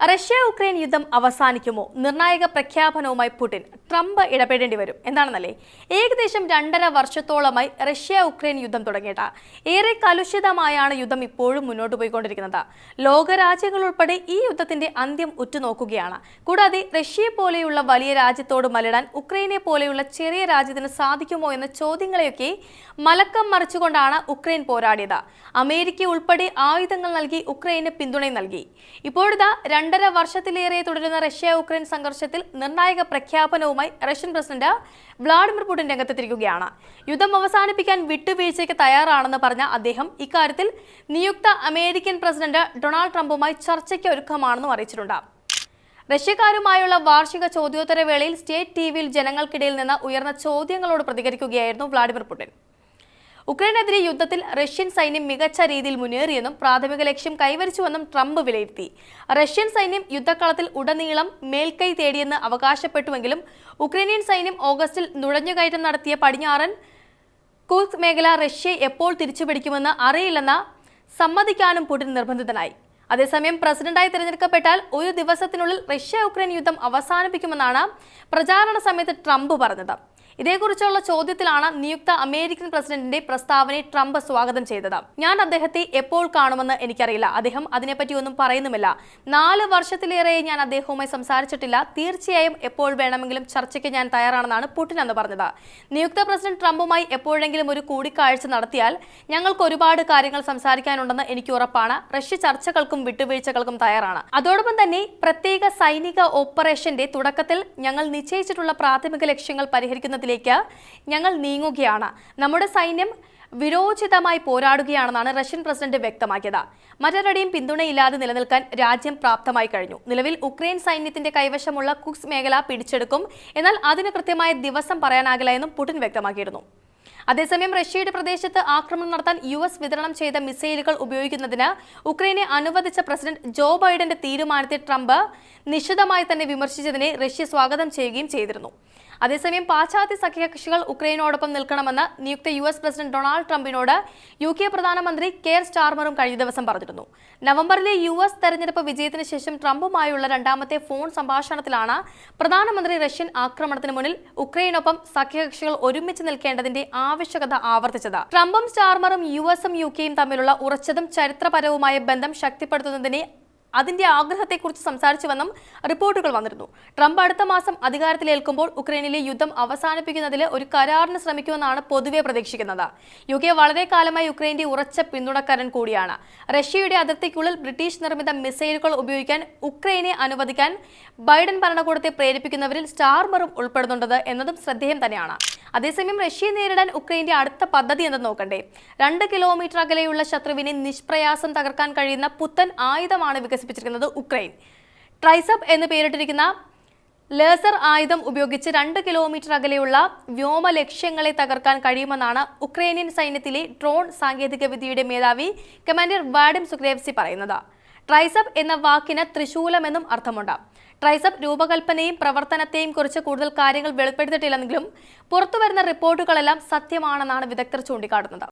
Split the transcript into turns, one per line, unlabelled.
Russia Ukraine യുദ്ധം അവസാനിക്കുമോ? നിർണായക പ്രഖ്യാപനവുമായി Putin. Trump ഇടപെടേണ്ടി വരും. എന്താണെന്നല്ലേ, ഏകദേശം 2.5 വർഷത്തോളമായി റഷ്യ ഉക്രൈൻ യുദ്ധം തുടങ്ങിയിട്ട് ഏറെ കലുഷിതമായാണ് യുദ്ധം ഇപ്പോഴും മുന്നോട്ട് പോയിക്കൊണ്ടിരിക്കുന്നത്. ലോകരാജ്യങ്ങൾ ഉൾപ്പെടെ ഈ യുദ്ധത്തിന്റെ അന്ത്യം ഉറ്റുനോക്കുകയാണ്. കൂടാതെ റഷ്യയെ പോലെയുള്ള വലിയ രാജ്യത്തോട് മല്ലിടാൻ ഉക്രൈനെ പോലെയുള്ള ചെറിയ രാജ്യത്തിന് സാധിക്കുമോ എന്ന ചോദ്യങ്ങളെയൊക്കെ മലക്കം മറിച്ചുകൊണ്ടാണ് ഉക്രൈൻ പോരാടിയത്. അമേരിക്ക ഉൾപ്പെടെ ആയുധങ്ങൾ നൽകി ഉക്രൈന് പിന്തുണയും നൽകി. ഇപ്പോഴിതാ 2.5 വർഷത്തിലേറെ തുടരുന്ന റഷ്യ ഉക്രൈൻ സംഘർഷത്തിൽ നിർണായക പ്രഖ്യാപനവുമായി റഷ്യൻ പ്രസിഡന്റ് വ്ളാഡിമിർ പുടിൻ രംഗത്തെത്തിയിരിക്കുകയാണ്. യുദ്ധം അവസാനിപ്പിക്കാൻ വിട്ടുവീഴ്ചയ്ക്ക് തയ്യാറാണെന്ന് പറഞ്ഞ അദ്ദേഹം ഇക്കാര്യത്തിൽ നിയുക്ത അമേരിക്കൻ പ്രസിഡന്റ് ഡൊണാൾഡ് ട്രംപുമായി ചർച്ചയ്ക്ക് ഒരുക്കമാണെന്നും അറിയിച്ചിട്ടുണ്ട്. റഷ്യക്കാരുമായുള്ള വാർഷിക ചോദ്യോത്തര വേളയിൽ സ്റ്റേറ്റ് ടിവിയിൽ ജനങ്ങൾക്കിടയിൽ നിന്ന് ഉയർന്ന ചോദ്യങ്ങളോട് പ്രതികരിക്കുകയായിരുന്നു വ്ളാഡിമിർ പുടിൻ. ഉക്രൈനെതിരെ യുദ്ധത്തിൽ റഷ്യൻ സൈന്യം മികച്ച രീതിയിൽ മുന്നേറിയെന്നും പ്രാഥമിക ലക്ഷ്യം കൈവരിച്ചുവെന്നും ട്രംപ് വിലയിരുത്തി. റഷ്യൻ സൈന്യം യുദ്ധക്കളത്തിൽ ഉടനീളം മേൽക്കൈ തേടിയെന്ന് അവകാശപ്പെട്ടുവെങ്കിലും ഉക്രൈനിയൻ സൈന്യം ഓഗസ്റ്റിൽ നുഴഞ്ഞുകയറ്റം നടത്തിയ പടിഞ്ഞാറൻ കുർസ്ക് മേഖല റഷ്യ എപ്പോൾ തിരിച്ചുപിടിക്കുമെന്ന് അറിയില്ലെന്ന് സമ്മതിക്കാനും പുടിൻ നിർബന്ധിതനായി. അതേസമയം പ്രസിഡന്റായി തിരഞ്ഞെടുക്കപ്പെട്ടാൽ ഒരു ദിവസത്തിനുള്ളിൽ റഷ്യ ഉക്രൈൻ യുദ്ധം അവസാനിപ്പിക്കുമെന്നാണ് പ്രചാരണ സമയത്ത് ട്രംപ് പറഞ്ഞത്. ഇതേക്കുറിച്ചുള്ള ചോദ്യത്തിലാണ് നിയുക്ത അമേരിക്കൻ പ്രസിഡന്റിന്റെ പ്രസ്താവനയെ ട്രംപ് സ്വാഗതം ചെയ്തത്. ഞാൻ അദ്ദേഹത്തെ എപ്പോൾ കാണുമെന്ന് എനിക്കറിയില്ല. അദ്ദേഹം അതിനെപ്പറ്റി ഒന്നും പറയുന്നുമില്ല. 4 വർഷത്തിലേറെ ഞാൻ അദ്ദേഹവുമായി സംസാരിച്ചിട്ടില്ല. തീർച്ചയായും എപ്പോൾ വേണമെങ്കിലും ചർച്ചയ്ക്ക് ഞാൻ തയ്യാറാണെന്നാണ് പുടിൻ എന്ന് പറഞ്ഞത്. നിയുക്ത പ്രസിഡന്റ് ട്രംപുമായി എപ്പോഴെങ്കിലും ഒരു കൂടിക്കാഴ്ച നടത്തിയാൽ ഞങ്ങൾക്ക് ഒരുപാട് കാര്യങ്ങൾ സംസാരിക്കാനുണ്ടെന്ന് എനിക്ക് ഉറപ്പാണ്. റഷ്യ ചർച്ചകൾക്കും വിട്ടുവീഴ്ചകൾക്കും തയ്യാറാണ്. അതോടൊപ്പം തന്നെ പ്രത്യേക സൈനിക ഓപ്പറേഷന്റെ തുടക്കത്തിൽ ഞങ്ങൾ നിശ്ചയിച്ചിട്ടുള്ള പ്രാഥമിക ലക്ഷ്യങ്ങൾ പരിഹരിക്കുന്നത് ഞങ്ങൾ നീങ്ങുകയാണ്. നമ്മുടെ സൈന്യം വിരോചിതമായി പോരാടുകയാണെന്നാണ് റഷ്യൻ പ്രസിഡന്റ് വ്യക്തമാക്കിയത്. മറ്റൊരുടെയും പിന്തുണയില്ലാതെ നിലനിൽക്കാൻ രാജ്യം പ്രാപ്തമായി കഴിഞ്ഞു. നിലവിൽ ഉക്രൈൻ സൈന്യത്തിന്റെ കൈവശമുള്ള കുർസ്ക് മേഖല പിടിച്ചെടുക്കും. എന്നാൽ അതിന് കൃത്യമായ ദിവസം പറയാനാകില്ല എന്നും പുടിൻ വ്യക്തമാക്കിയിരുന്നു. അതേസമയം റഷ്യയുടെ പ്രദേശത്ത് ആക്രമണം നടത്താൻ US വിതരണം ചെയ്ത മിസൈലുകൾ ഉപയോഗിക്കുന്നതിന് ഉക്രൈനെ അനുവദിച്ച പ്രസിഡന്റ് ജോ ബൈഡന്റെ തീരുമാനത്തെ ട്രംപ് നിശിതമായി തന്നെ വിമർശിച്ചതിനെ റഷ്യ സ്വാഗതം ചെയ്യുകയും ചെയ്തിരുന്നു. അതേസമയം പാശ്ചാത്യ സഖ്യകക്ഷികൾ ഉക്രൈനോടൊപ്പം നിൽക്കണമെന്ന് നിയുക്ത US പ്രസിഡന്റ് ഡൊണാൾഡ് ട്രംപിനോട് UK പ്രധാനമന്ത്രി കെയർ സ്റ്റാർമറും കഴിഞ്ഞ ദിവസം പറഞ്ഞിരുന്നു. നവംബറിലെ US തെരഞ്ഞെടുപ്പ് വിജയത്തിന് ശേഷം ട്രംപുമായുള്ള 2ാമത്തെ ഫോൺ സംഭാഷണത്തിലാണ് പ്രധാനമന്ത്രി റഷ്യൻ ആക്രമണത്തിന് മുന്നിൽ ഉക്രൈനൊപ്പം സഖ്യകക്ഷികൾ ഒരുമിച്ച് നിൽക്കേണ്ടതിന്റെ ആവശ്യകത ആവർത്തിച്ചത്. ട്രംപും സ്റ്റാർമറും US-ഉം UK-യും തമ്മിലുള്ള ഉറച്ചതും ചരിത്രപരവുമായ ബന്ധം ശക്തിപ്പെടുത്തുന്നതിനെ അതിന്റെ ആഗ്രഹത്തെക്കുറിച്ച് സംസാരിച്ചുവെന്നും റിപ്പോർട്ടുകൾ വന്നിരുന്നു. ട്രംപ് അടുത്ത മാസം അധികാരത്തിലേൽക്കുമ്പോൾ ഉക്രൈനിലെ യുദ്ധം അവസാനിപ്പിക്കുന്നതിൽ ഒരു കരാറിന് ശ്രമിക്കുമെന്നാണ് പൊതുവെ പ്രതീക്ഷിക്കുന്നത്. UK വളരെ കാലമായി ഉക്രൈന്റെ ഉറച്ച പിന്തുണക്കാരൻ കൂടിയാണ്. റഷ്യയുടെ അതിർത്തിക്കുള്ളിൽ ബ്രിട്ടീഷ് നിർമ്മിത മിസൈലുകൾ ഉപയോഗിക്കാൻ ഉക്രൈനെ അനുവദിക്കാൻ ബൈഡൻ ഭരണകൂടത്തെ പ്രേരിപ്പിക്കുന്നവരിൽ സ്റ്റാർമറും ഉൾപ്പെടുന്നുണ്ട് എന്നതും ശ്രദ്ധേയം തന്നെയാണ്. അതേസമയം റഷ്യയെ നേരിടാൻ ഉക്രൈന്റെ അടുത്ത പദ്ധതി എന്തെന്ന് നോക്കണ്ടേ. 2 കിലോമീറ്റർ അകലെയുള്ള ശത്രുവിനെ നിഷ്പ്രയാസം തകർക്കാൻ കഴിയുന്ന പുത്തൻ ആയുധമാണ് വികസിപ്പിച്ചിരിക്കുന്നത് ഉക്രൈൻ. ട്രൈസപ്പ് എന്ന് പേരിട്ടിരിക്കുന്ന ലേസർ ആയുധം ഉപയോഗിച്ച് 2 കിലോമീറ്റർ അകലെയുള്ള വ്യോമ ലക്ഷ്യങ്ങളെ തകർക്കാൻ കഴിയുമെന്നാണ് ഉക്രൈനിയൻ സൈന്യത്തിലെ ഡ്രോൺ സാങ്കേതികവിദ്യയുടെ മേധാവി കമാൻഡർ വാഡിം സുഗ്രേവ്സി പറയുന്നത്. ട്രൈസപ്പ് എന്ന വാക്കിന് ത്രിശൂലമെന്നും അർത്ഥമുണ്ട്. ട്രൈസപ്പ് രൂപകൽപ്പനയും പ്രവർത്തനത്തെയും കുറിച്ച് കൂടുതൽ കാര്യങ്ങൾ വെളിപ്പെടുത്തിയിട്ടില്ലെങ്കിലും പുറത്തുവരുന്ന റിപ്പോർട്ടുകളെല്ലാം സത്യമാണെന്നാണ് വിദഗ്ധർ ചൂണ്ടിക്കാട്ടുന്നത്.